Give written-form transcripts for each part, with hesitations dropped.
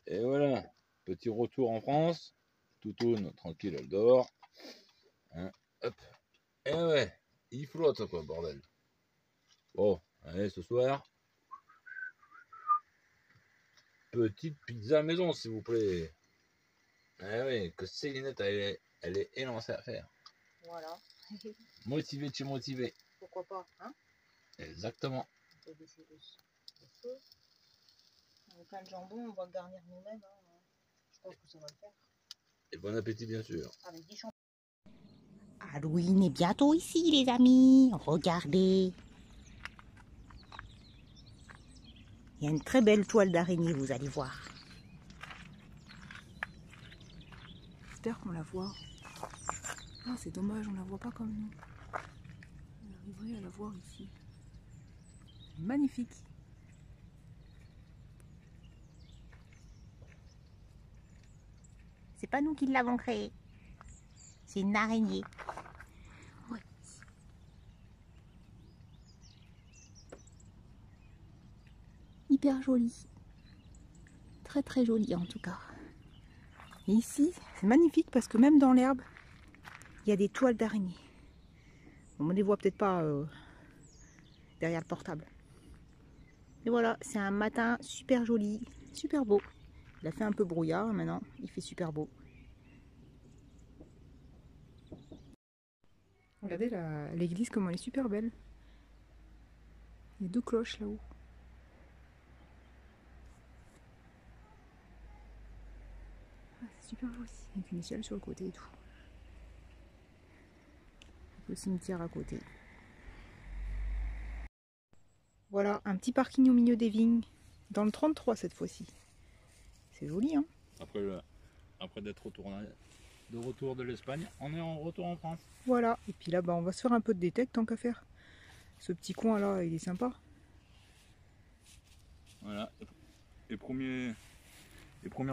Et voilà, petit retour en France. Toutoune, tranquille, elle dort. Hein, hop. Et ouais, il flotte quoi, bordel. Bon, allez, ce soir, petite pizza maison, s'il vous plaît. Eh oui, que Célinette, elle est élancée à faire. Voilà. Motivé de chez motivé. Pourquoi pas, hein? Exactement. On peut baisser le feu. On a plein de jambon, on va garnir nous-mêmes. Hein. Je pense que ça va le faire. Et bon appétit, bien sûr. Avec 10 champignons. Halloween est bientôt ici, les amis. Regardez. Il y a une très belle toile d'araignée, vous allez voir. J'espère qu'on la voit. Ah, c'est dommage, on la voit pas comme nous. On arriverait à la voir ici. Magnifique. C'est pas nous qui l'avons créée. C'est une araignée. Ouais. Hyper jolie. Très très jolie en tout cas. Et ici, c'est magnifique parce que même dans l'herbe, il y a des toiles d'araignée. On ne les voit peut-être pas derrière le portable. Et voilà, c'est un matin super joli, super beau. Il a fait un peu brouillard, maintenant il fait super beau. Regardez l'église comme elle est super belle. Il y a 2 cloches là-haut. Ah, c'est super joli. Avec une échelle sur le côté et tout. Le cimetière à côté. Voilà, un petit parking au milieu des vignes. Dans le 33 cette fois-ci. C'est joli, hein? Après d'être de retour de l'Espagne, on est en retour en France. Voilà, et puis là, bah, on va se faire un peu de détecte tant qu'à faire. Ce petit coin là, il est sympa. Voilà, les premières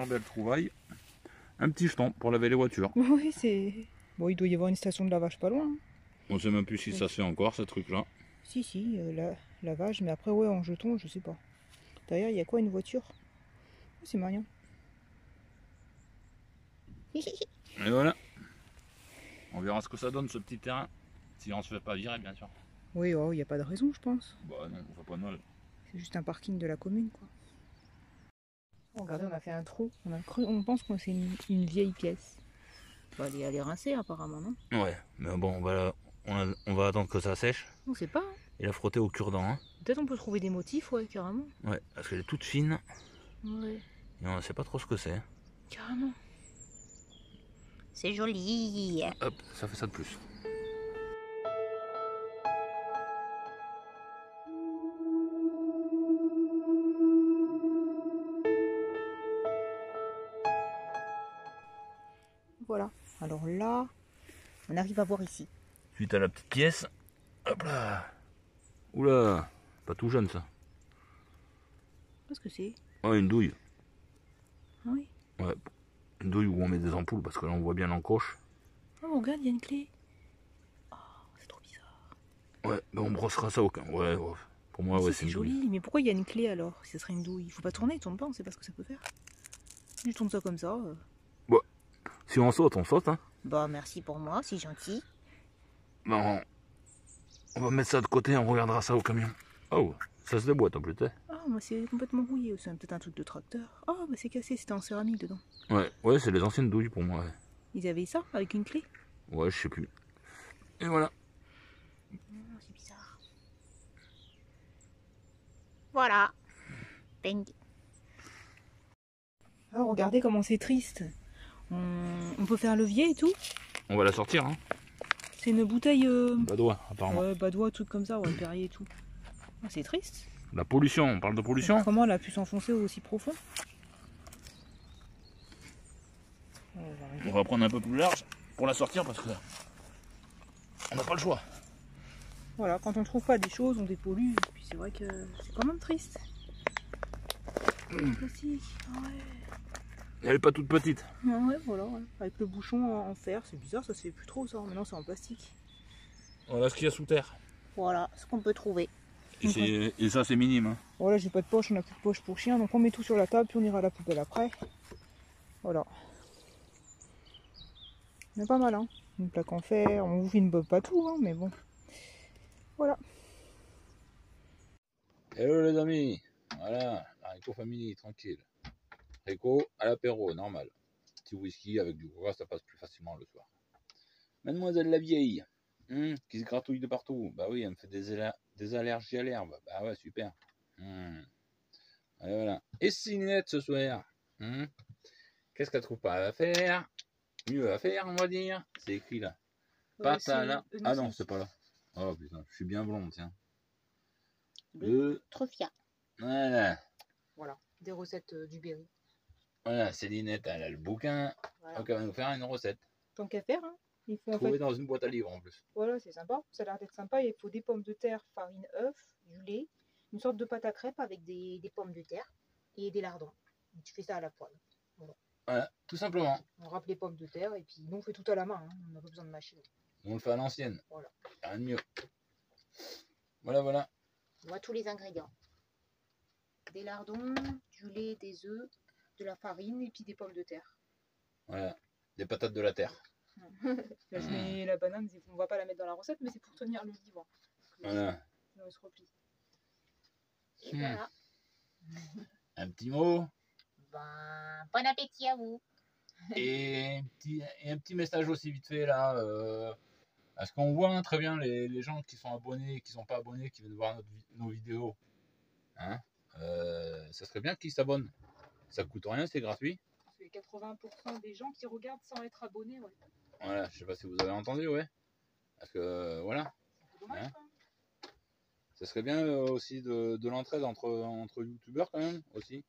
belles trouvailles. Un petit jeton pour laver les voitures. Oui, c'est... Bon, il doit y avoir une station de lavage pas loin. Hein. On sait même plus si ça se fait encore, ce truc-là. Si, lavage, mais après, ouais, en jeton, je sais pas. Derrière, il y a quoi, une voiture? Oh, c'est marrant. Et voilà. On verra ce que ça donne, ce petit terrain. Si on se fait pas virer, bien sûr. Oui, oh, il n'y a pas de raison, je pense. Bah non, on fait pas de mal. C'est juste un parking de la commune, quoi. Oh, regardez, on a fait un trou. On pense que c'est une vieille pièce. On va aller rincer apparemment, non? Ouais, mais bon, on va attendre que ça sèche. On sait pas. Hein. Et la frotter au cure-dent. Hein. Peut-être on peut trouver des motifs, ouais, carrément. Ouais, parce qu'elle est toute fine. Ouais. Et on ne sait pas trop ce que c'est. Carrément. C'est joli. Hop, ça fait ça de plus. Voilà. Alors là, on arrive à voir ici. Suite à la petite pièce. Hop là. Oula, pas tout jeune ça. Qu'est-ce que c'est? Ouais, une douille. Ah oui. Ouais, une douille où on met des ampoules parce que là on voit bien l'encoche. Oh, regarde, il y a une clé. Oh, c'est trop bizarre. Ouais, ben on brossera ça aucun. Ouais, ouais. Pour moi, ouais, c'est une joli. douille. Mais pourquoi il y a une clé alors? Si ce serait une douille. Il faut pas tourner, tourne pas, on sait pas ce que ça peut faire. Je tourne ça comme ça. Ouais. Si on saute, hein. Bah merci pour moi, c'est gentil. Ben, on va mettre ça de côté, on regardera ça au camion. Oh, ça se déboîte en plus, tu sais. Ah, moi c'est complètement rouillé. C'est peut-être un truc de tracteur. Oh, bah c'est cassé, c'était en céramique dedans. Ouais, c'est les anciennes douilles pour moi. Ouais, Ils avaient ça avec une clé? ouais, je sais plus. Et voilà. C'est bizarre. Voilà. Bang. Oh, regardez comment c'est triste. On peut faire un levier et tout. On va la sortir, hein. C'est une bouteille... Badois, apparemment. Ouais, badois, truc comme ça, ouais, Perrier et tout. Ah, c'est triste. La pollution, on parle de pollution. Comment elle a pu s'enfoncer aussi profond? On va prendre un peu plus large pour la sortir parce que on n'a pas le choix. Voilà, quand on trouve pas des choses, on dépollue. Et puis c'est vrai que c'est quand même triste. Plastique, ouais. Elle est pas toute petite. Ouais, voilà, ouais. Avec le bouchon en fer, c'est bizarre, ça se fait plus trop ça. Maintenant c'est en plastique. Voilà ce qu'il y a sous terre. Voilà ce qu'on peut trouver. Et ça c'est minime. Hein. Voilà, j'ai pas de poche, on a plus de poche pour chien, donc on met tout sur la table, puis on ira à la poubelle après. Voilà. C'est pas mal, hein. Une plaque en fer, on vous filme pas tout, hein, mais bon. Voilà. Hello les amis, voilà, la Rico Family, tranquille. Rico à l'apéro, normal. Petit whisky avec du coca, ça passe plus facilement le soir. Mademoiselle la vieille, qui se gratouille de partout. Bah oui, elle me fait des allergies à l'herbe. Bah ouais, super. Et voilà. Et Célinette ce soir, qu'est-ce qu'elle trouve pas à faire? Mieux à faire, on va dire. C'est écrit là. Pâte à la... Ah non, c'est pas là. Oh putain, je suis bien blonde, tiens. Le Truffia. Voilà. Voilà, des recettes du Berry. Voilà, Célinette, elle a le bouquin. Voilà. Donc elle va nous faire une recette. Tant qu'à faire, hein. Il faut Trouver dans une boîte à livres en plus. Voilà, c'est sympa. Ça a l'air d'être sympa. Il faut des pommes de terre, farine, œuf, du lait, une sorte de pâte à crêpes avec des pommes de terre et des lardons. Et tu fais ça à la poêle. Voilà, tout simplement. On râpe les pommes de terre et puis nous on fait tout à la main. Hein. On n'a pas besoin de machine. On le fait à l'ancienne. Voilà. Rien de mieux. Voilà, voilà. On voit tous les ingrédients. Des lardons, du lait, des œufs, de la farine et puis des pommes de terre. Voilà, des patates de la terre. Là, je mets la banane, on ne va pas la mettre dans la recette, mais c'est pour tenir le livre. Voilà. Sinon, il se replie. Et voilà. Un petit mot. Ben, bon appétit à vous. Et un petit message aussi vite fait là. Parce qu'on voit très bien les gens qui sont abonnés, qui sont pas abonnés, qui viennent voir nos vidéos. Hein, ça serait bien qu'ils s'abonnent. Ça coûte rien, c'est gratuit. C'est 80% des gens qui regardent sans être abonnés. Ouais. Voilà, je sais pas si vous avez entendu, ouais. Parce que voilà. C'est dommage, Hein, quoi. ça serait bien aussi de l'entraide entre youtubeurs quand même aussi.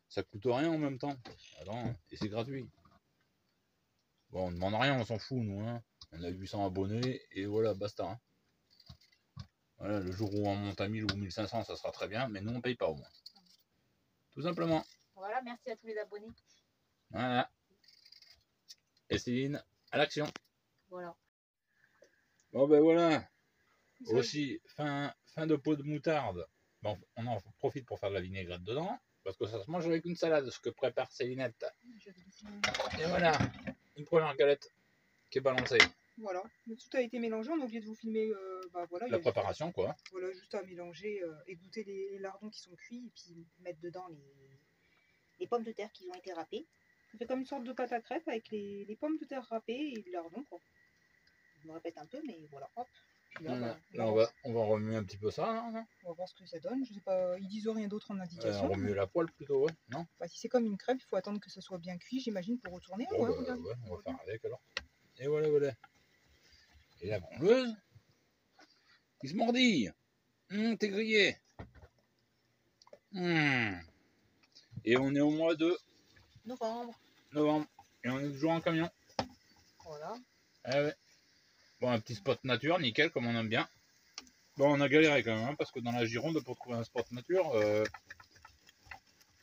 Ça coûte rien en même temps. Attends, et c'est gratuit. Bon, on demande rien, on s'en fout nous. Hein. On a 800 abonnés et voilà, basta. Hein. Voilà, le jour où on monte à 1000 ou 1500, ça sera très bien, mais nous on paye pas au moins. Tout simplement. Voilà, merci à tous les abonnés. Voilà. Et Céline, à l'action. Voilà. Bon ben voilà. Aussi, fin de pot de moutarde. Bon, on en profite pour faire de la vinaigrette dedans. Parce que ça se mange avec une salade, ce que prépare Célinette. Et voilà, une première galette qui est balancée. Voilà, tout a été mélangé, on a oublié de vous filmer voilà, La préparation quoi. Voilà, juste à mélanger, égoutter les lardons qui sont cuits et puis mettre dedans les pommes de terre qui ont été râpées. Ça fait comme une sorte de pâte à crêpes avec les pommes de terre râpées et le lardon quoi. Je me répète un peu mais voilà, hop. Là, voilà. Là on va remuer un petit peu ça. Hein. On va voir ce que ça donne, je sais pas, ils disent rien d'autre en indication. On remue la poêle plutôt, ouais, non? Bah, si c'est comme une crêpe, il faut attendre que ça soit bien cuit j'imagine pour retourner. Bon, ouais, on va faire avec alors. Et voilà, voilà. Et la grondeuse qui se mordille. T'es grillé. Et on est au mois de novembre. Et on est toujours en camion. Voilà. Ah ouais. Bon, un petit spot nature, nickel, comme on aime bien. Bon, on a galéré quand même, hein, parce que dans la Gironde, pour trouver un spot nature,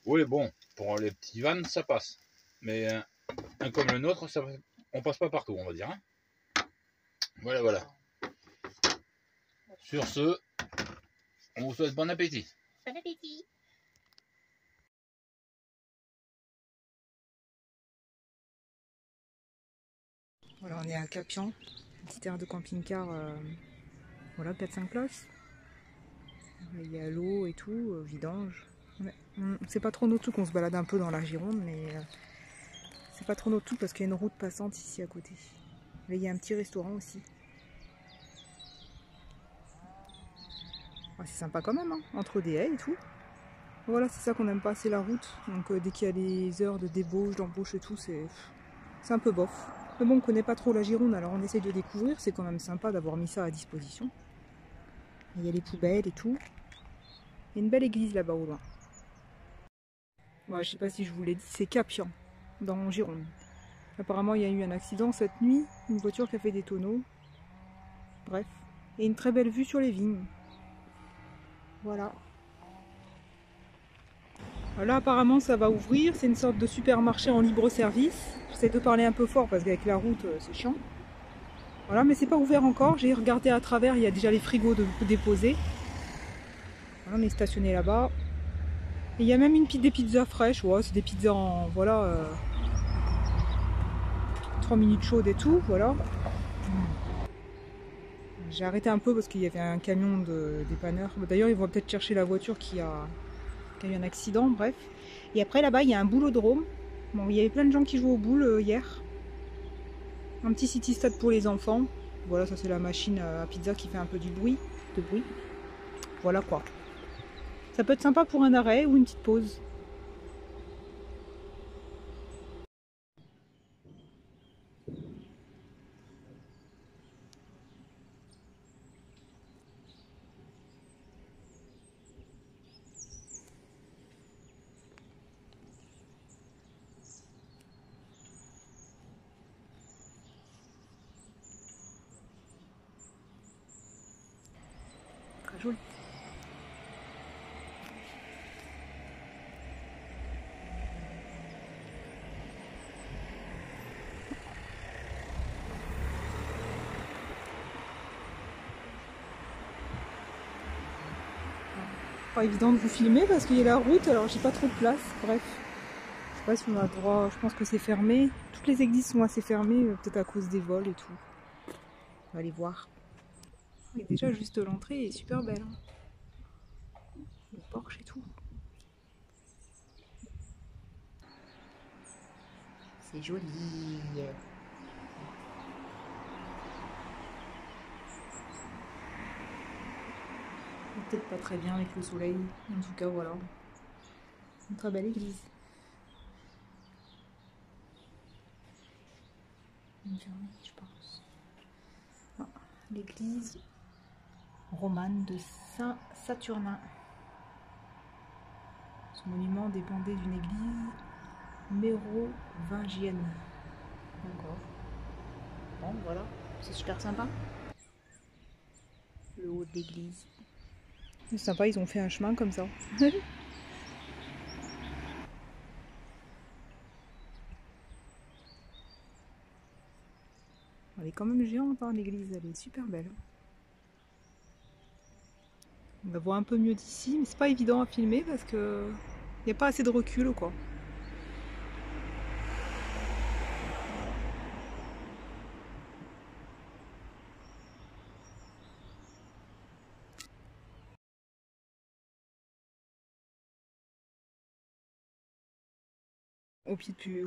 oui, bon, pour les petits vannes, ça passe. Mais un comme le nôtre, on passe pas partout, on va dire. Hein. Voilà, voilà. Sur ce, on vous souhaite bon appétit. Bon appétit. Voilà, on est à Capian, petite aire de camping-car, voilà, 4-5 places. Il y a l'eau et tout, vidange. C'est pas trop notre truc, on se balade un peu dans la Gironde, mais c'est pas trop notre truc parce qu'il y a une route passante ici à côté. Là, il y a un petit restaurant aussi. Ah, c'est sympa quand même, hein, entre des haies et tout. Voilà, c'est ça qu'on aime pas, c'est la route. Donc dès qu'il y a des heures de débauche, d'embauche et tout, c'est un peu bof. Mais bon, on connaît pas trop la Gironde, alors on essaye de découvrir. C'est quand même sympa d'avoir mis ça à disposition. Il y a les poubelles et tout. Il y a une belle église là-bas au loin. Ouais, je sais pas si je vous l'ai dit, c'est Capian, dans Gironde. Apparemment, il y a eu un accident cette nuit, une voiture qui a fait des tonneaux. Bref, et une très belle vue sur les vignes. Voilà. Là, apparemment, ça va ouvrir. C'est une sorte de supermarché en libre service. J'essaie de parler un peu fort parce qu'avec la route, c'est chiant. Voilà, mais c'est pas ouvert encore. J'ai regardé à travers, il y a déjà les frigos déposés. Voilà, on est stationné là-bas. Et il y a même des pizzas fraîches. Ouais, c'est des pizzas en, voilà, 3 minutes chaudes et tout, voilà. J'ai arrêté un peu parce qu'il y avait un camion de dépanneur. D'ailleurs, ils vont peut-être chercher la voiture qui a eu un accident, bref. Et après, là-bas, il y a un boulodrome. Bon, il y avait plein de gens qui jouaient au boule hier. Un petit city stade pour les enfants. Voilà, ça c'est la machine à pizza qui fait un peu de bruit. Voilà quoi. Ça peut être sympa pour un arrêt ou une petite pause. Très joli. Pas évident de vous filmer parce qu'il y a la route, alors j'ai pas trop de place, bref. Je sais pas si on a le droit, je pense que c'est fermé. Toutes les églises sont assez fermées, peut-être à cause des vols et tout. On va aller voir. Et déjà juste l'entrée est super belle. Hein. Le porche et tout. C'est joli. Peut-être pas très bien avec le soleil. En tout cas, voilà. Une très belle église. Une journée, je pense. Ah, l'église romane de Saint-Saturnin. Ce monument dépendait d'une église mérovingienne. D'accord. Bon, voilà. C'est super sympa. Le haut de l'église. C'est sympa, ils ont fait un chemin comme ça. Elle est quand même géante, hein, l'église, elle est super belle. On la voit un peu mieux d'ici, mais c'est pas évident à filmer parce que il n'y a pas assez de recul, quoi.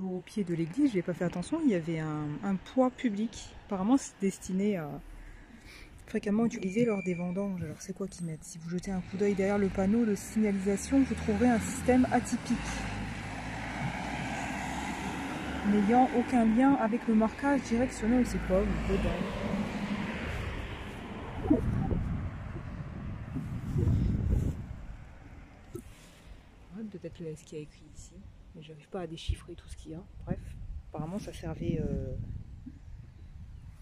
Au pied de l'église, j'ai pas fait attention, il y avait un poids public. Apparemment, c'est destiné à fréquemment utilisé lors des vendanges. Alors, c'est quoi qu'ils mettent? Si vous jetez un coup d'œil derrière le panneau de signalisation, vous trouverez un système atypique, n'ayant aucun lien avec le marquage directionnel. C'est quoi, dedans? Ouais, peut-être ce qu'il y a écrit ici, mais j'arrive pas à déchiffrer tout ce qu'il y a. Bref, apparemment ça servait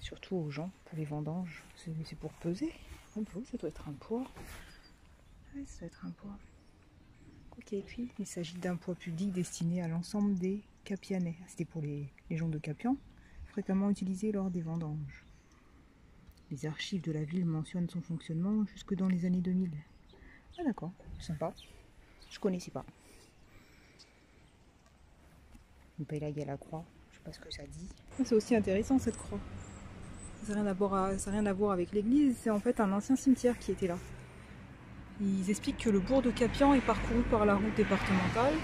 surtout aux gens pour les vendanges. C'est pour peser. Oui, ça doit être un poids. Ouais, ça doit être un poids. Quoi qu'il y a écrit, il s'agit d'un poids public destiné à l'ensemble des Capianais. C'était pour les gens de Capian, fréquemment utilisé lors des vendanges. Les archives de la ville mentionnent son fonctionnement jusque dans les années 2000. Ah d'accord, sympa. Je connaissais pas. Et puis là, il y a la croix. Je sais pas ce que ça dit. C'est aussi intéressant cette croix. Ça n'a rien à voir avec l'église. C'est en fait un ancien cimetière qui était là. Ils expliquent que le bourg de Capian est parcouru par la route départementale.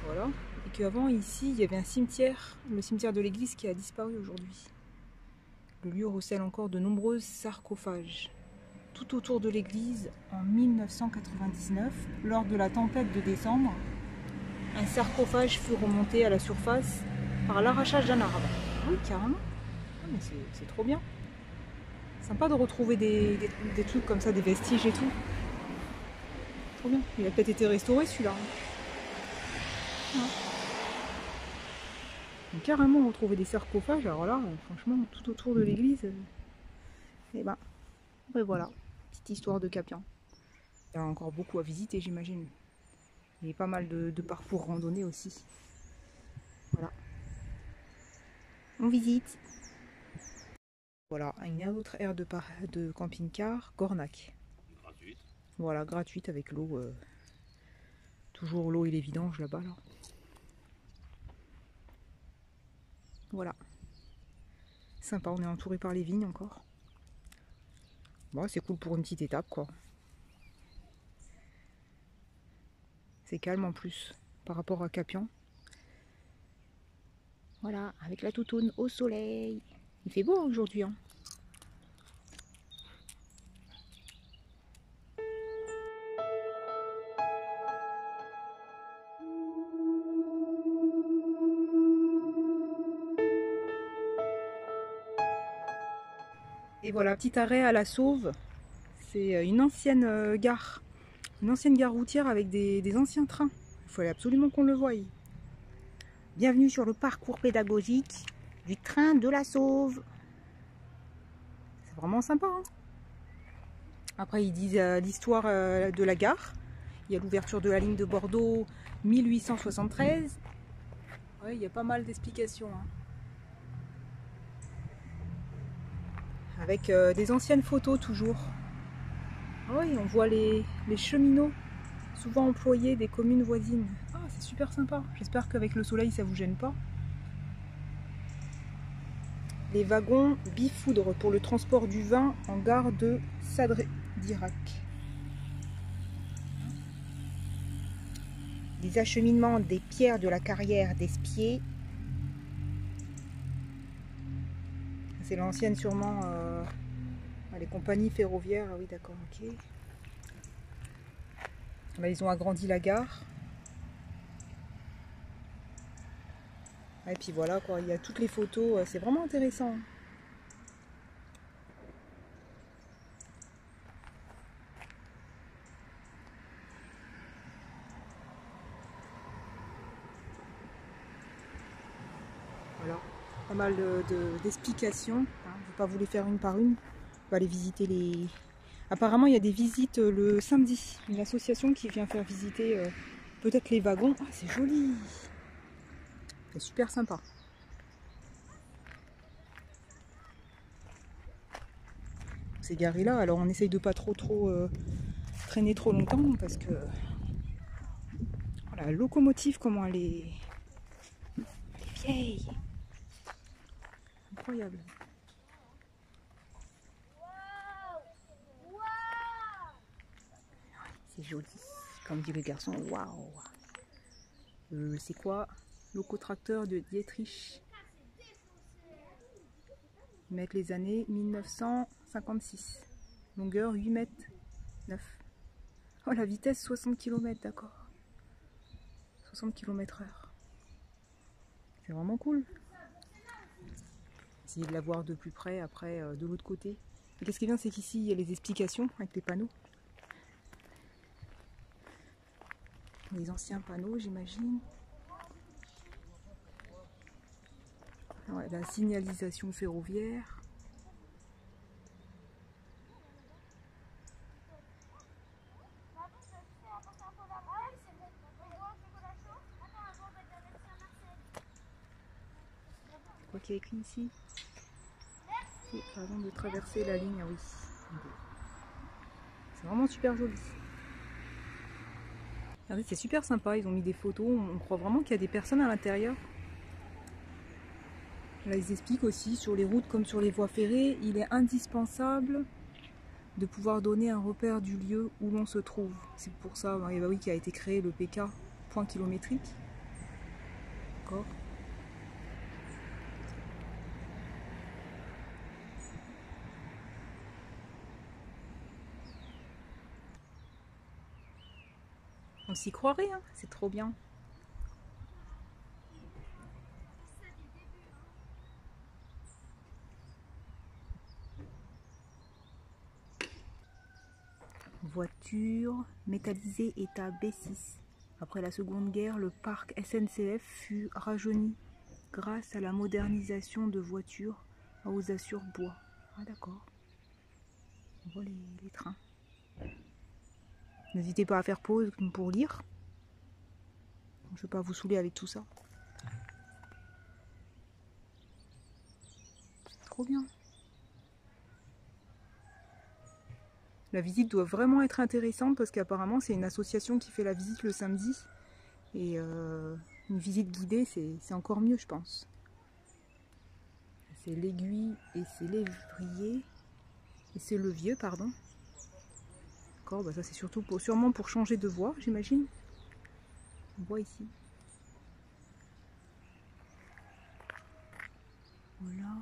Voilà. Et qu'avant, ici, il y avait un cimetière, le cimetière de l'église qui a disparu aujourd'hui. Le lieu recèle encore de nombreux sarcophages. Tout autour de l'église, en 1999, lors de la tempête de décembre, un sarcophage fut remonté à la surface par l'arrachage d'un arbre. Oui, carrément. Ah, mais c'est trop bien. Sympa de retrouver des trucs comme ça, des vestiges et tout. Trop bien. Il a peut-être été restauré celui-là. Ouais. Donc, carrément retrouver des sarcophages. Alors là, franchement, tout autour de l'église. Et ben voilà. Petite histoire de Capian. Il y a encore beaucoup à visiter, j'imagine. Il y a pas mal de parcours randonnés aussi. Voilà. On visite. Voilà, une autre aire de camping-car, Gornac. Gratuite. Voilà, gratuite avec l'eau. Toujours l'eau et les vidanges là-bas. Là. Voilà. Sympa, on est entouré par les vignes encore. Bon, c'est cool pour une petite étape quoi. C'est calme en plus par rapport à Capian. Voilà, avec la toutoune au soleil. Il fait beau aujourd'hui. Hein. Et voilà, petit arrêt à la Sauve. C'est une ancienne gare. Une ancienne gare routière avec des anciens trains. Il fallait absolument qu'on le voie. Bienvenue sur le parcours pédagogique du train de la Sauve. C'est vraiment sympa. Hein. Après, ils disent l'histoire de la gare. Il y a l'ouverture de la ligne de Bordeaux 1873. Ouais, il y a pas mal d'explications. Hein. Avec des anciennes photos toujours. Ah oui, on voit les cheminots souvent employés des communes voisines. Ah, c'est super sympa. J'espère qu'avec le soleil, ça vous gêne pas. Les wagons bifoudres pour le transport du vin en gare de Sadré d'Irak. Les acheminements des pierres de la carrière d'Espier. C'est l'ancienne sûrement les compagnies ferroviaires. Ah oui d'accord, ok. Là, ils ont agrandi la gare. Et puis voilà quoi, il y a toutes les photos, c'est vraiment intéressant. Voilà, pas mal d'explications. Hein. Je ne vais pas vous les faire une par une. On va aller visiter les... Apparemment, il y a des visites le samedi. Une association qui vient faire visiter peut-être les wagons. Ah, c'est joli. C'est super sympa. C'est garé là. Alors, on essaye de pas trop traîner trop longtemps parce que la locomotive, comment elle est vieille. Incroyable. C'est joli. Comme dit le garçon, waouh. C'est quoi? Locotracteur de Dietrich. Ils mettent les années 1956. Longueur 8 mètres 9. Oh, la vitesse 60 km, d'accord. 60 km/h. C'est vraiment cool. Essayez de la voir de plus près, après de l'autre côté. Et qu'est-ce qui est bien, c'est qu'ici, il y a les explications avec les panneaux. Les anciens panneaux, j'imagine. Ouais, la signalisation ferroviaire. Quoi qu'il y a écrit ici? Avant de traverser la ligne, ah oui. C'est vraiment super joli. Regardez, c'est super sympa, ils ont mis des photos, on croit vraiment qu'il y a des personnes à l'intérieur. Là, ils expliquent aussi, sur les routes comme sur les voies ferrées, il est indispensable de pouvoir donner un repère du lieu où l'on se trouve. C'est pour ça bah oui, qu'a été créé le PK, point kilométrique. D'accord. On s'y croirait, hein, c'est trop bien. Voiture métallisée état B6. Après la Seconde Guerre, le parc SNCF fut rajeuni grâce à la modernisation de voitures à ossature bois. Ah d'accord. On voit les trains. N'hésitez pas à faire pause pour lire. Je ne vais pas vous saouler avec tout ça. Trop bien. La visite doit vraiment être intéressante parce qu'apparemment c'est une association qui fait la visite le samedi. Et une visite guidée, c'est encore mieux, je pense. C'est l'aiguille et c'est l'évrier. Et c'est le vieux, pardon. D'accord, bah ça c'est surtout sûrement pour changer de voie, j'imagine. On voit ici. Voilà.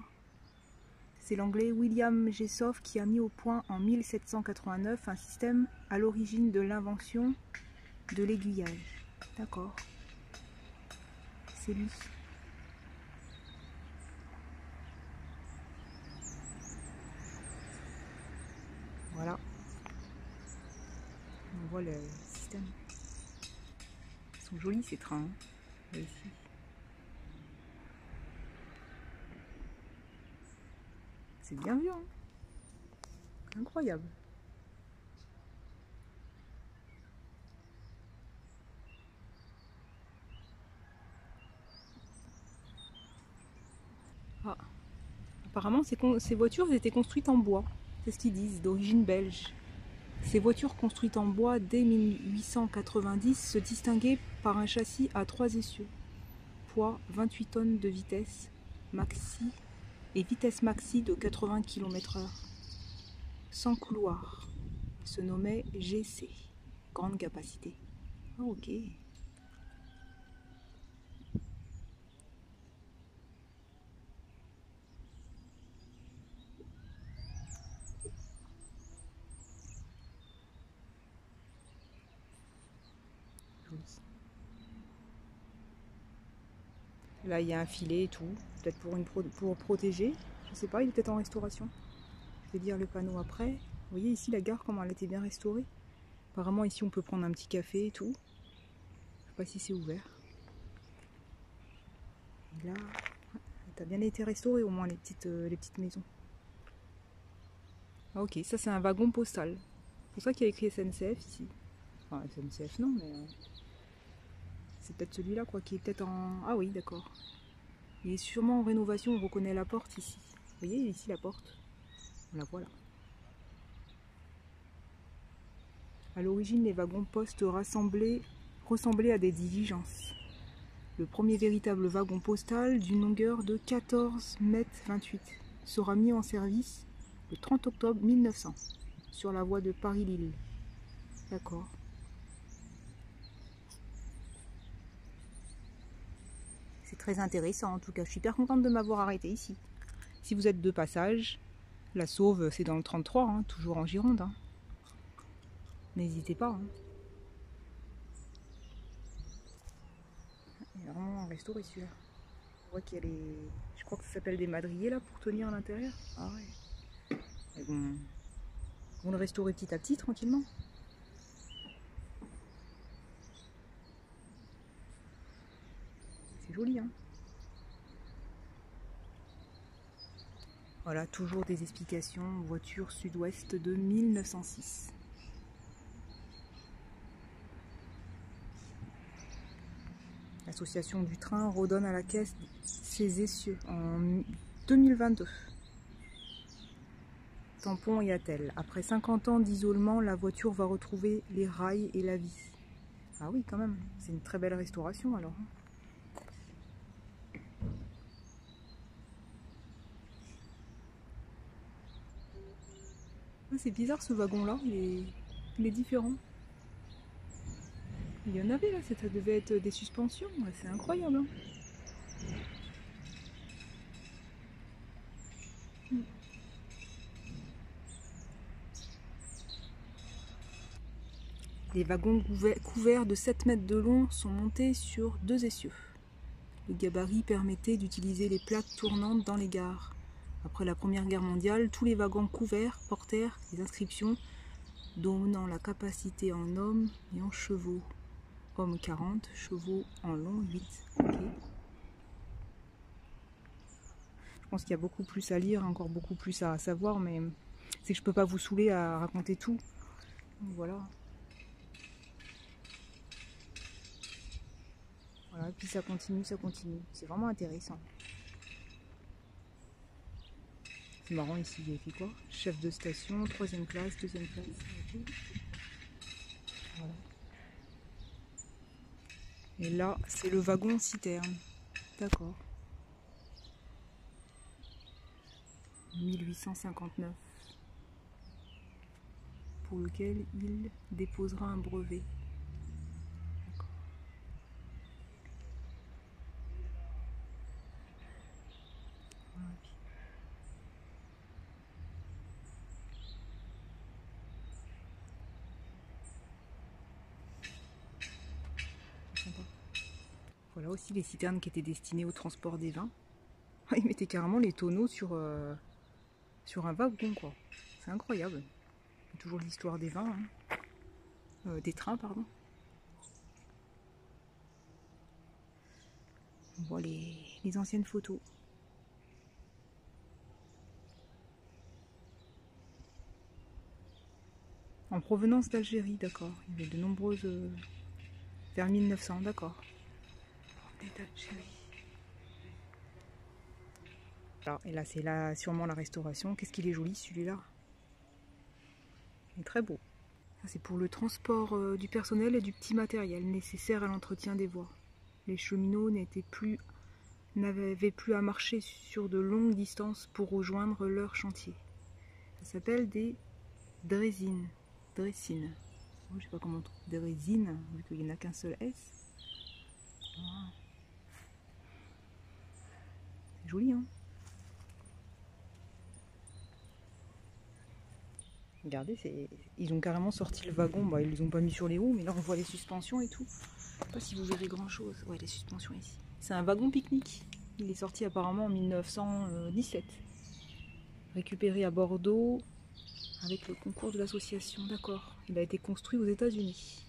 C'est l'anglais William Jessoph qui a mis au point en 1789 un système à l'origine de l'invention de l'aiguillage. D'accord. C'est lui. Voilà. On voit le système. Ils sont jolis ces trains. Hein, ici. C'est bien vu. Hein, incroyable. Ah. Apparemment, ces voitures étaient construites en bois. C'est ce qu'ils disent, d'origine belge. Ces voitures construites en bois dès 1890 se distinguaient par un châssis à 3 essieux, poids 28 tonnes de vitesse maxi et vitesse maxi de 80 km/h, sans couloir. Il se nommait GC, grande capacité. Ah, ok. Là, il y a un filet et tout, peut-être pour protéger. Je sais pas, il est peut-être en restauration. Je vais lire le panneau après. Vous voyez ici la gare, comment elle était bien restaurée. Apparemment, ici, on peut prendre un petit café et tout. Je sais pas si c'est ouvert. Et là, ça a bien été restauré au moins les petites maisons. Ah, ok, ça c'est un wagon postal. C'est pour ça qu'il y a écrit SNCF ici. Enfin, SNCF non, mais c'est peut-être celui-là quoi, qui est peut-être en... Ah oui, d'accord. Il est sûrement en rénovation, on reconnaît la porte ici. Vous voyez ici la porte? On la voit là. À l'origine, les wagons postes ressemblaient à des diligences. Le premier véritable wagon postal d'une longueur de 14,28 m sera mis en service le 30 octobre 1900 sur la voie de Paris-Lille. D'accord. C'est très intéressant en tout cas. Je suis hyper contente de m'avoir arrêtée ici. Si vous êtes de passage, la Sauve c'est dans le 33, hein, toujours en Gironde. Hein. N'hésitez pas. Hein. Il est vraiment restauré celui-là. On voit qu'il y a les... Je crois que ça s'appelle des madriers là pour tenir à l'intérieur. Ah ouais. Et bon... On le restaurer petit à petit, tranquillement. C'est joli, hein. Voilà, toujours des explications. Voiture sud-ouest de 1906. L'association du train redonne à la caisse ses essieux en 2022. Tampon et attelle. Après 50 ans d'isolement, la voiture va retrouver les rails et la vie. Ah oui, quand même. C'est une très belle restauration alors. C'est bizarre ce wagon-là. Il est différent. Il y en avait là, ça devait être des suspensions. C'est incroyable. Hein. Les wagons couverts de 7 mètres de long sont montés sur 2 essieux. Le gabarit permettait d'utiliser les plaques tournantes dans les gares. Après la Première Guerre mondiale, tous les wagons couverts portèrent des inscriptions donnant la capacité en hommes et en chevaux. Hommes 40, chevaux en long 8. Okay. Je pense qu'il y a beaucoup plus à lire, encore beaucoup plus à savoir, mais c'est que je peux pas vous saouler à raconter tout. Donc voilà. Voilà, et puis ça continue, ça continue. C'est vraiment intéressant. C'est marrant ici, il y a écrit quoi? Chef de station, 3e classe, 2e classe. Voilà. Et là, c'est le wagon citerne. D'accord. 1859. Pour lequel il déposera un brevet. D'accord. Voilà. Sympa. Voilà aussi les citernes qui étaient destinées au transport des vins. Ah, ils mettaient carrément les tonneaux sur un wagon, quoi. C'est incroyable. Il y a toujours l'histoire des vins, hein. Des trains, pardon. On voit les anciennes photos. En provenance d'Algérie, d'accord. Il y avait de nombreuses... vers 1900, d'accord. d'Algérie. Et là, c'est là sûrement la restauration. Qu'est-ce qu'il est joli, celui-là. Il est très beau. Ça, c'est pour le transport du personnel et du petit matériel nécessaire à l'entretien des voies. Les cheminots n'avaient plus à marcher sur de longues distances pour rejoindre leur chantier. Ça s'appelle des drésines. Dressines. Je ne sais pas comment on trouve des résines, vu qu'il n'y en a qu'un seul S. Voilà. C'est joli, hein. Regardez, ils ont carrément sorti le wagon. Bah, ils les ont pas mis sur les roues, mais là on voit les suspensions et tout. Je sais pas si vous verrez grand chose. Ouais, les suspensions ici. C'est un wagon pique-nique. Il est sorti apparemment en 1917. Récupéré à Bordeaux avec le concours de l'association. D'accord. Il a été construit aux États-Unis.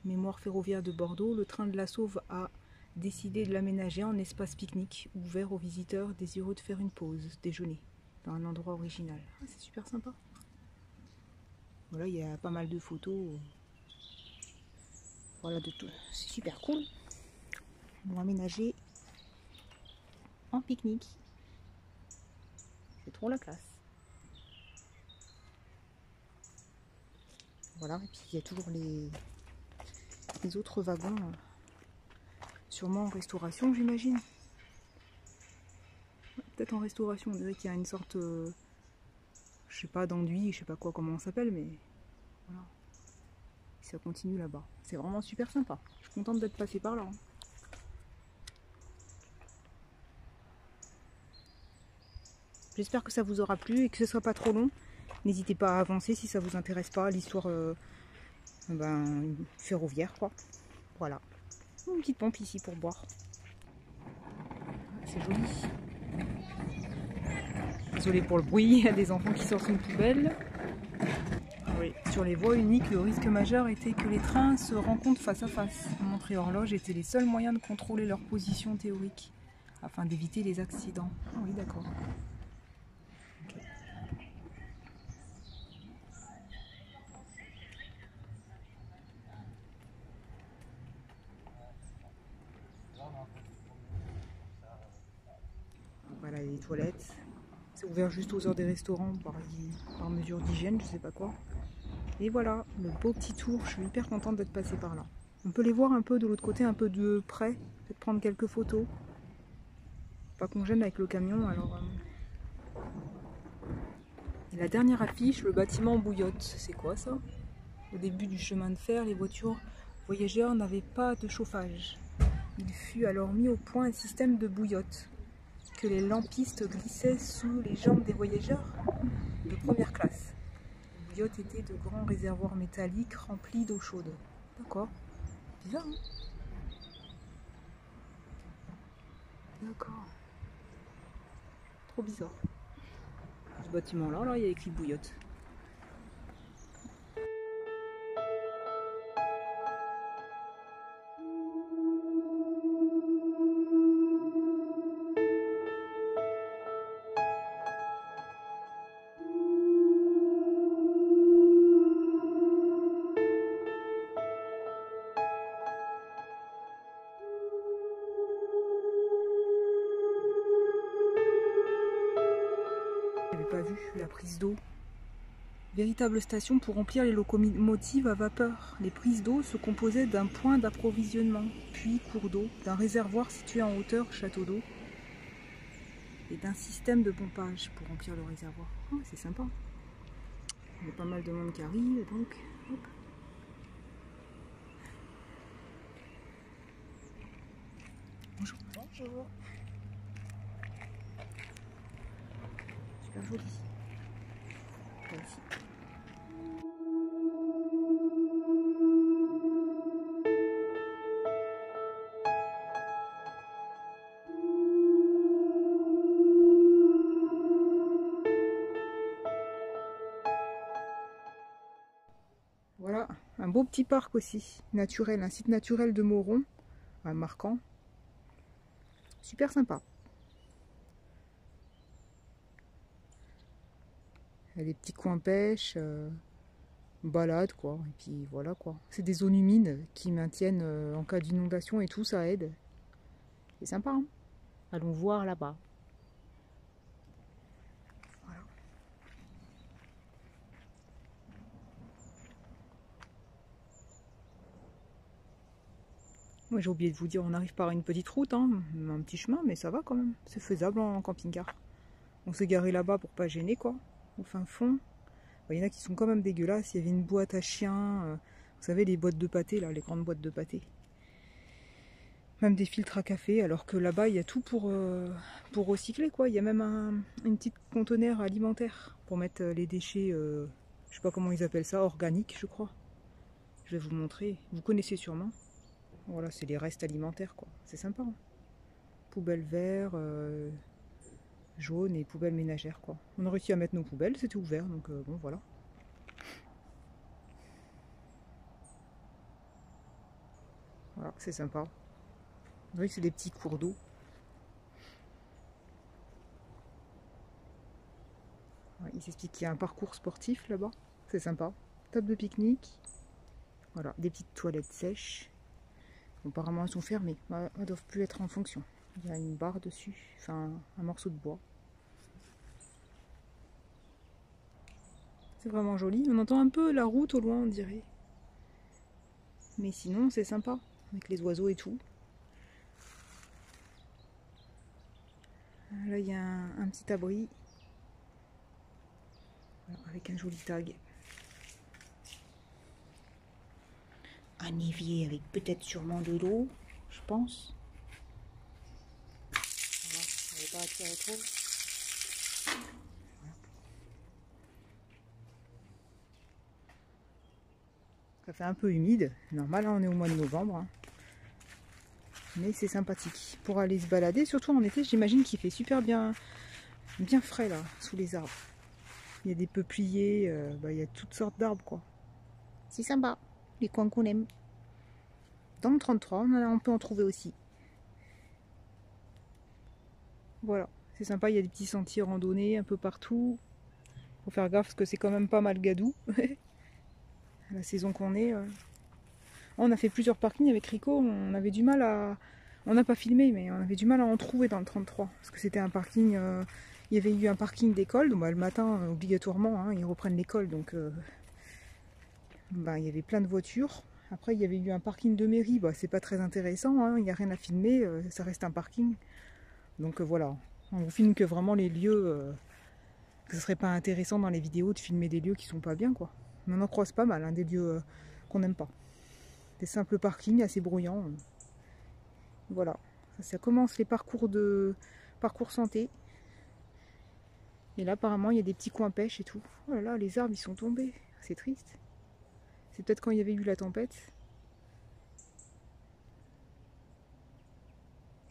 Mémoire ferroviaire de Bordeaux, le train de la Sauve a décidé de l'aménager en espace pique-nique ouvert aux visiteurs désireux de faire une pause, déjeuner, dans un endroit original. Ah, c'est super sympa. Voilà, il y a pas mal de photos. Voilà, de tout. C'est super cool. Ils l'ont aménagé en pique-nique. C'est trop la classe. Voilà, et puis il y a toujours les autres wagons, sûrement en restauration, j'imagine. Peut-être en restauration, on dirait qu'il y a une sorte, je sais pas, d'enduit, je sais pas quoi, comment on s'appelle, mais voilà. Ça continue là-bas. C'est vraiment super sympa. Je suis contente d'être passée par là. Hein. J'espère que ça vous aura plu et que ce soit pas trop long. N'hésitez pas à avancer si ça vous intéresse pas, l'histoire ferroviaire, quoi. Voilà. Une petite pompe ici pour boire. C'est joli. Désolée pour le bruit, il y a des enfants qui sortent une poubelle. Oui. Sur les voies uniques, le risque majeur était que les trains se rencontrent face à face. Montre et horloge étaient les seuls moyens de contrôler leur position théorique, afin d'éviter les accidents. Ah oui, d'accord. Okay. Voilà les toilettes. C'est ouvert juste aux heures des restaurants par mesure d'hygiène, je sais pas quoi. Et voilà, le beau petit tour, je suis hyper contente d'être passée par là. On peut les voir un peu de l'autre côté, un peu de près, peut-être prendre quelques photos. Pas qu'on gêne avec le camion, alors... Et la dernière affiche, le bâtiment bouillotte. C'est quoi ça? Au début du chemin de fer, les voitures voyageurs n'avaient pas de chauffage. Il fut alors mis au point un système de bouillotte que les lampistes glissaient sous les jambes des voyageurs de première classe. Les bouillottes étaient de grands réservoirs métalliques remplis d'eau chaude. D'accord. Bizarre, hein? D'accord. Trop bizarre. Ce bâtiment-là, là, il y a écrit bouillotte. pas vu, la prise d'eau. Véritable station pour remplir les locomotives à vapeur. Les prises d'eau se composaient d'un point d'approvisionnement, puis cours d'eau, d'un réservoir situé en hauteur, château d'eau, et d'un système de pompage pour remplir le réservoir. Oh, c'est sympa. Il y a pas mal de monde qui arrive, donc hop. Bonjour. Bonjour. Super joli. Là aussi. Voilà, un beau petit parc aussi, naturel, un site naturel de Moron, à Marcan. Super sympa. Il y a des petits coins pêche, balade quoi, et puis voilà quoi. C'est des zones humides qui maintiennent en cas d'inondation et tout, ça aide. C'est sympa, hein. Allons voir là-bas. Voilà. Moi j'ai oublié de vous dire, on arrive par une petite route, hein, un petit chemin, mais ça va quand même. C'est faisable en camping-car. On s'est garé là-bas pour pas gêner quoi, au fin fond. Il y en a qui sont quand même dégueulasses. Il y avait une boîte à chiens, vous savez les boîtes de pâté là, les grandes boîtes de pâté. Même des filtres à café, alors que là-bas il y a tout pour recycler quoi. Il y a même une petite conteneur alimentaire pour mettre les déchets, je sais pas comment ils appellent ça, organiques je crois. Je vais vous montrer, vous connaissez sûrement. Voilà, c'est les restes alimentaires quoi, c'est sympa. Hein. Poubelle vert, jaune et poubelle ménagère quoi. On a réussi à mettre nos poubelles, c'était ouvert donc bon voilà. Voilà, c'est sympa. Vous voyez que c'est des petits cours d'eau. Ouais, ils expliquent qu'il y a un parcours sportif là-bas, c'est sympa. Table de pique-nique. Voilà, des petites toilettes sèches. Bon, apparemment elles sont fermées, elles ne doivent plus être en fonction. Il y a une barre dessus, enfin un morceau de bois. C'est vraiment joli. On entend un peu la route au loin, on dirait. Mais sinon, c'est sympa, avec les oiseaux et tout. Là, il y a un petit abri. Voilà, avec un joli tag. Un évier avec peut-être sûrement de l'eau, je pense. Voilà, on ne va pas attirer trop. Ça fait un peu humide, normal, hein, on est au mois de novembre. Hein. Mais c'est sympathique. Pour aller se balader, surtout en été, j'imagine qu'il fait super bien frais là, sous les arbres. Il y a des peupliers, il y a toutes sortes d'arbres quoi. C'est sympa, les coins qu'on aime. Dans le 33, on peut en trouver aussi. Voilà, c'est sympa, il y a des petits sentiers randonnés un peu partout. Faut faire gaffe parce que c'est quand même pas mal gadou. La saison qu'on est. On a fait plusieurs parkings avec Rico, on avait du mal à... On n'a pas filmé, mais on avait du mal à en trouver dans le 33. Parce que c'était un parking... Il y avait eu un parking d'école, donc le matin, obligatoirement, hein, ils reprennent l'école, donc... il y avait plein de voitures. Après, il y avait eu un parking de mairie, c'est pas très intéressant, hein, il n'y a rien à filmer, ça reste un parking. Donc voilà, on filme que vraiment les lieux... que ce serait pas intéressant dans les vidéos de filmer des lieux qui sont pas bien, quoi. Mais on en croise pas mal, hein, des lieux qu'on n'aime pas. Des simples parkings assez bruyants. Voilà, ça commence les parcours santé. Et là apparemment il y a des petits coins pêche et tout. Oh là là, les arbres ils sont tombés, c'est triste. C'est peut-être quand il y avait eu la tempête.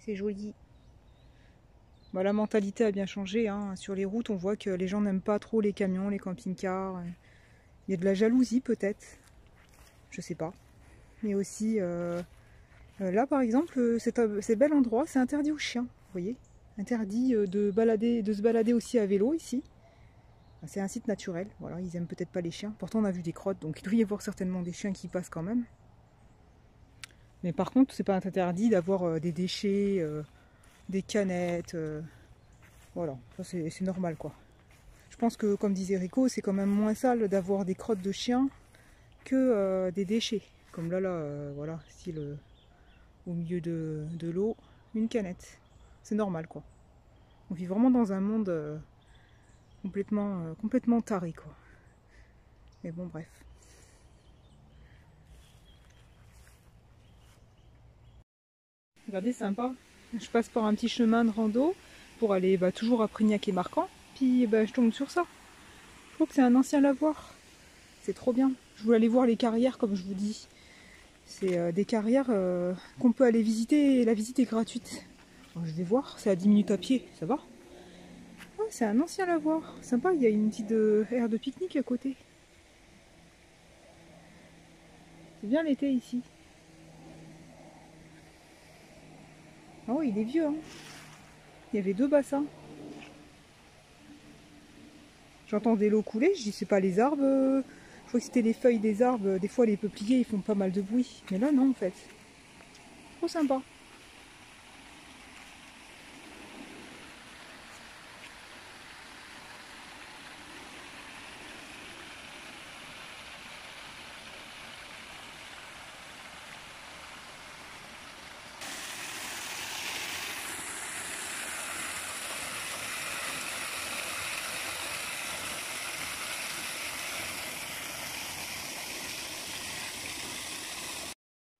C'est joli. La mentalité a bien changé. Hein. Sur les routes on voit que les gens n'aiment pas trop les camions, les camping-cars. Il y a de la jalousie peut-être. Je sais pas. Mais aussi, là par exemple, ces bel endroit, c'est interdit aux chiens, vous voyez. Interdit de se balader aussi à vélo ici. C'est un site naturel, voilà, ils aiment peut-être pas les chiens. Pourtant on a vu des crottes, donc il doit y avoir certainement des chiens qui passent quand même. Mais par contre, c'est pas interdit d'avoir des déchets, des canettes, voilà, ça c'est normal quoi. Je pense que, comme disait Rico, c'est quand même moins sale d'avoir des crottes de chiens que des déchets. Comme là, voilà, style au milieu de l'eau, une canette. C'est normal, quoi. On vit vraiment dans un monde complètement taré, quoi. Mais bon, bref. Regardez, sympa. Je passe par un petit chemin de rando pour aller toujours à Prignac et Marcan. Puis je tombe sur ça. Je trouve que c'est un ancien lavoir. C'est trop bien. Je voulais aller voir les carrières, comme je vous dis. C'est des carrières qu'on peut aller visiter et la visite est gratuite. Alors, je vais voir, c'est à 10 minutes à pied, ça va? Ouais, c'est un ancien lavoir. Sympa, il y a une petite aire de pique-nique à côté. C'est bien l'été ici. Ah oui, il est vieux, hein. Il y avait 2 bassins. J'entendais l'eau couler, je dis c'est pas les arbres. Je crois que c'était les feuilles des arbres. Des fois les peupliers ils font pas mal de bruit. Mais là non en fait. Trop sympa.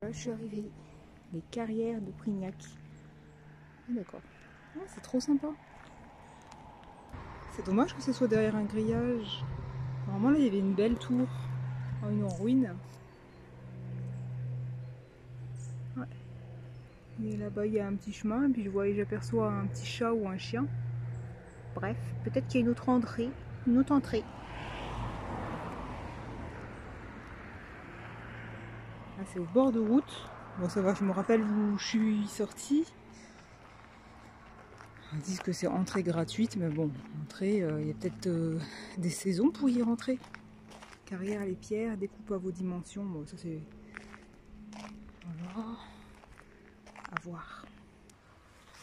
Là je suis arrivée. Les carrières de Prignac. Ah, d'accord. Ah, c'est trop sympa. C'est dommage que ce soit derrière un grillage. Normalement là il y avait une belle tour. Une en ruine. Ouais. Et là-bas il y a un petit chemin. Et puis j'aperçois un petit chat ou un chien. Bref, peut-être qu'il y a une autre entrée. Une autre entrée. Là c'est au bord de route. Bon ça va, je me rappelle où je suis sortie. Ils disent que c'est entrée gratuite, mais bon, entrée, il y a peut-être des saisons pour y rentrer. Carrière les pierres, découpe à vos dimensions, bon ça c'est... Voilà, à voir.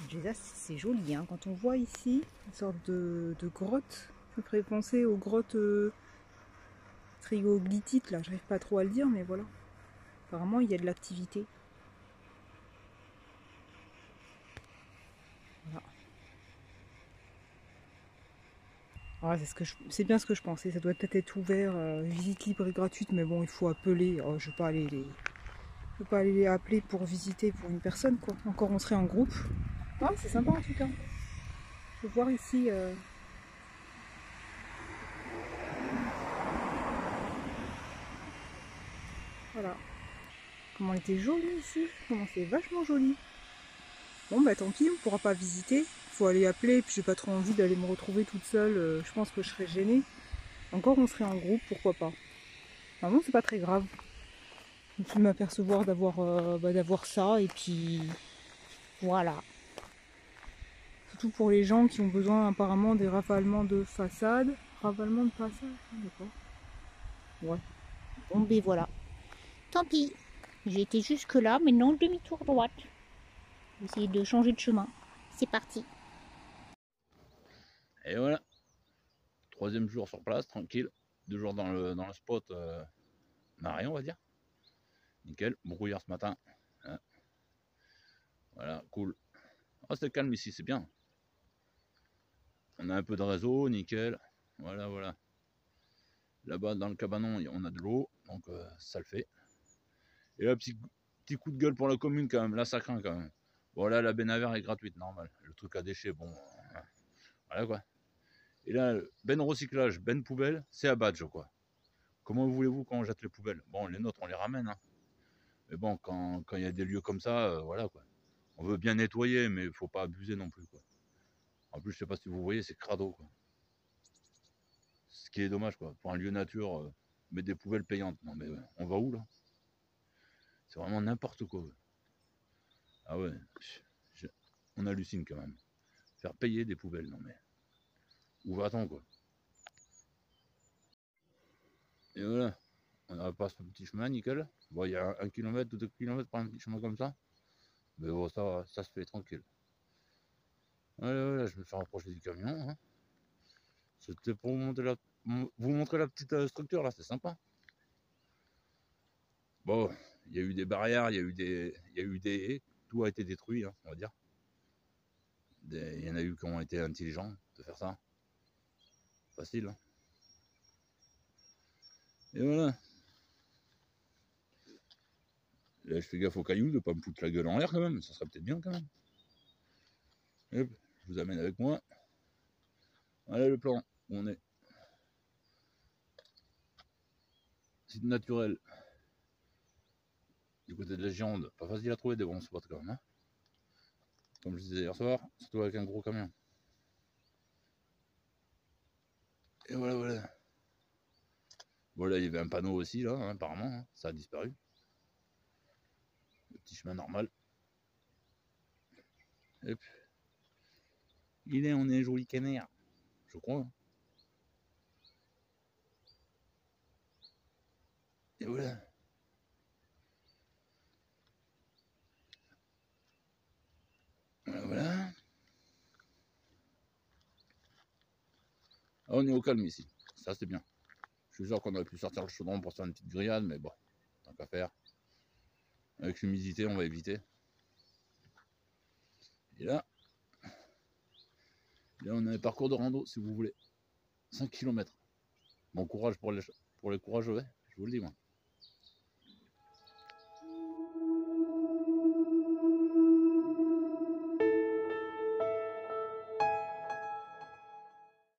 Déjà c'est joli, hein. Quand on voit ici une sorte de grotte, ça ferait penser aux grottes trigoglytites, là, j'arrive pas trop à le dire, mais voilà. Apparemment il y a de l'activité. Voilà. Ah, c'est bien ce que je pensais, ça doit peut-être être ouvert, visite libre et gratuite, mais bon, il faut appeler. Oh, je ne vais pas aller les appeler pour visiter pour une personne, quoi. Encore on serait en groupe. Ah, c'est sympa en tout cas. Je vais voir ici. Voilà. Comment elle était jolie ici. Comment c'est vachement joli. Bon, bah tant pis, on ne pourra pas visiter. Il faut aller appeler, puis j'ai pas trop envie d'aller me retrouver toute seule. Je pense que je serais gênée. Encore on serait en groupe, pourquoi pas. Vraiment, c'est pas très grave. Je me suis m'apercevoir d'avoir ça, et puis voilà. Surtout pour les gens qui ont besoin apparemment des ravalements de façade. Ravalement de façade, d'accord. Ouais. Bon, ben voilà. Tant pis. J'ai été jusque là, maintenant demi-tour droite. Je vais essayer de changer de chemin. C'est parti. Et voilà. 3e jour sur place, tranquille. 2 jours dans le spot, on n'a rien, on va dire. Nickel. Brouillard ce matin. Hein. Voilà, cool. Oh, c'est calme ici, c'est bien. On a un peu de réseau, nickel. Voilà, voilà. Là-bas, dans le cabanon, on a de l'eau, donc ça le fait. Et là, petit coup de gueule pour la commune quand même. Là, ça craint quand même. Bon, là, la benne à verre est gratuite, normal. Le truc à déchets, bon. Voilà quoi. Et là, ben recyclage, ben poubelle, c'est à badge quoi. Comment voulez-vous qu'on jette les poubelles? Bon, les nôtres, on les ramène. Hein. Mais bon, quand il y a des lieux comme ça, voilà quoi. On veut bien nettoyer, mais il faut pas abuser non plus quoi. En plus, je sais pas si vous voyez, c'est crado quoi. Ce qui est dommage quoi. Pour un lieu nature, mettre des poubelles payantes. Non mais on va où là? C'est vraiment n'importe quoi. Ah ouais, on hallucine quand même. Faire payer des poubelles, non mais... Où va-t-on quoi? Et voilà, on passe ce petit chemin, nickel. Bon, il y a 1 km ou 2 km par un petit chemin comme ça. Mais bon, ça se fait tranquille. Voilà, voilà, je me fais rapprocher du camion. Hein. C'était pour vous montrer la petite structure là, c'est sympa. Bon, il y a eu des barrières, il y a eu des haies, tout a été détruit, hein, on va dire. Il y en a eu qui ont été intelligents de faire ça. Facile. Hein. Et voilà. Là, je fais gaffe aux cailloux, de pas me foutre la gueule en l'air quand même, ça serait peut-être bien quand même. Hop, je vous amène avec moi. Voilà le plan où on est. Site naturel. Du côté de la Gironde, pas facile à trouver des bons spots quand même. Hein. Comme je disais hier soir, surtout avec un gros camion. Et voilà, voilà. Voilà, il y avait un panneau aussi là, hein, apparemment, hein, ça a disparu. Le petit chemin normal. Et puis, on est un joli canard, je crois. Et voilà. Voilà, voilà. Ah, on est au calme ici, ça c'est bien. Je suis sûr qu'on aurait pu sortir le chaudron pour faire une petite grillade, mais bon, tant qu'à faire. Avec l'humidité, on va éviter. Et là, on a un parcours de rando, si vous voulez. 5 km. Bon courage pour les courageux, ouais, je vous le dis moi.